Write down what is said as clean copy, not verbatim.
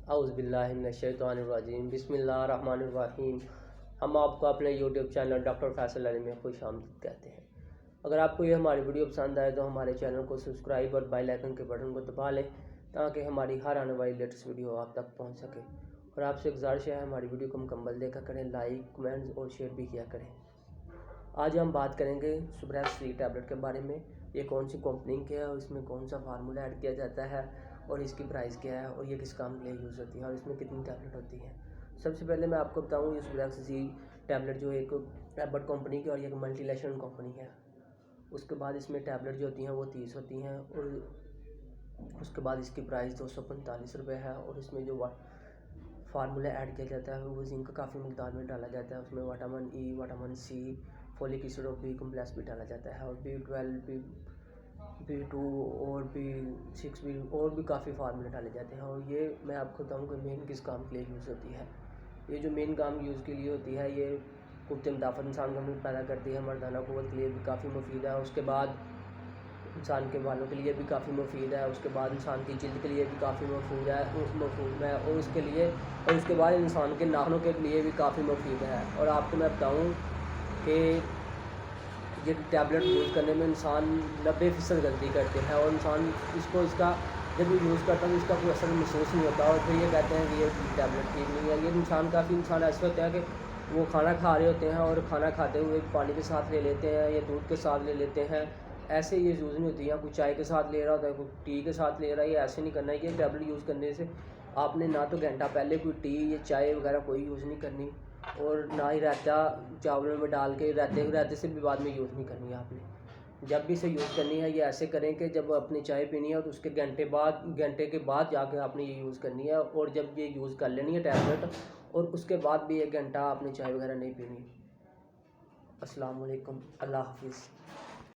اعوذ باللہ من الشیطان الرجیم بسم اللہ الرحمن الرحیم۔ ہم آپ کو اپنے یوٹیوب چینل ڈاکٹر فیصل علی میں خوش آمدید کہتے ہیں۔ اگر آپ کو یہ ہماری ویڈیو پسند آئے تو ہمارے چینل کو سبسکرائب اور بیل آئیکن کے بٹن کو دبا لیں تاکہ ہماری ہر آنے والی لیٹسٹ ویڈیو آپ تک پہنچ سکے۔ اور آپ سے گزارش ہے ہماری ویڈیو کو مکمل دیکھا کریں، لائک، کمنٹس اور شیئر بھی کیا کریں۔ آج ہم بات کریں گے سبریکس 3 ٹیبلٹ کے بارے میں۔ یہ کون سی کمپنی کے ہے اور اس میں کون سا فارمولہ ایڈ کیا جاتا ہے اور اس کی پرائس کیا ہے اور یہ کس کام کے لیے یوز ہوتی ہے اور اس میں کتنی ٹیبلٹ ہوتی ہیں۔ سب سے پہلے میں آپ کو بتاؤں یہ سبریکس 3 ٹیبلٹ جو ایک ایبٹ کمپنی کی اور یہ ملٹی لیشن کمپنی ہے۔ اس کے بعد اس میں ٹیبلٹ جو ہوتی ہیں وہ 30 ہوتی ہیں اور اس کے بعد اس کی پرائس 245 روپے ہے۔ اور اس میں جو فارمولہ ایڈ کیا جاتا ہے وہ زنک کافی مقدار میں ڈالا جاتا ہے۔ اس میں vitamin E, vitamin C, folic acid اور بی کمپلیکس بھی ڈالا جاتا ہے اور B12 B2 اور B6 بھی اور بھی کافی فارمولے ڈالے جاتے ہیں۔ اور یہ میں آپ کو بتاؤں کہ مین کس کام کے لیے یوز ہوتی ہے۔ یہ جو مین کام یوز کے لیے ہوتی ہے یہ قوت مدافعت انسان کو پیدا کرتی ہے، مردانہ قوت کے لیے بھی کافی مفید ہے۔ اس کے بعد انسان کے بالوں کے لیے بھی کافی مفید ہے۔ اس کے بعد انسان کی جلد کے لیے بھی کافی مفید ہے اور اس کے بعد انسان کے ناخنوں کے لیے بھی کافی مفید ہے۔ اور آپ کو میں بتاؤں کہ یہ ٹیبلٹ یوز کرنے میں انسان 90% غلطی کرتے ہیں اور انسان اس کا جب یہ یوز کرتا ہے تو اس کا کوئی اثر محسوس نہیں ہوتا اور پھر یہ کہتے ہیں کہ یہ ٹیبلٹ ٹھیک نہیں ہے۔ یہ کافی انسان ایسے ہوتے ہیں کہ وہ کھانا کھا رہے ہوتے ہیں اور کھانا کھاتے ہوئے پانی کے ساتھ لے لیتے ہیں یا دودھ کے ساتھ لے لیتے ہیں۔ ایسے یہ یوز نہیں ہوتی ہے، کوئی چائے کے ساتھ لے رہا ہوتا ہے، کوئی ٹی کے ساتھ لے رہا ہے۔ یہ ایسے نہیں کرنا ہے۔ یہ ٹیبلٹ یوز کرنے سے آپ نے نہ تو گھنٹہ پہلے کوئی ٹی یا چائے وغیرہ کوئی یوز نہیں کرنی اور نہ ہی رائتا چاولوں میں ڈال کے رائتے سے بھی بعد میں یوز نہیں کرنی ہے۔ آپ نے جب بھی اسے یوز کرنی ہے یہ ایسے کریں کہ جب اپنی چائے پینی ہے تو اس کے گھنٹے کے بعد جا کے آپ نے یہ یوز کرنی ہے اور جب یہ یوز کر لینی ہے ٹیبلٹ اور اس کے بعد بھی 1 گھنٹہ آپ نے چائے وغیرہ نہیں پینی۔ السلام علیکم، اللہ حافظ۔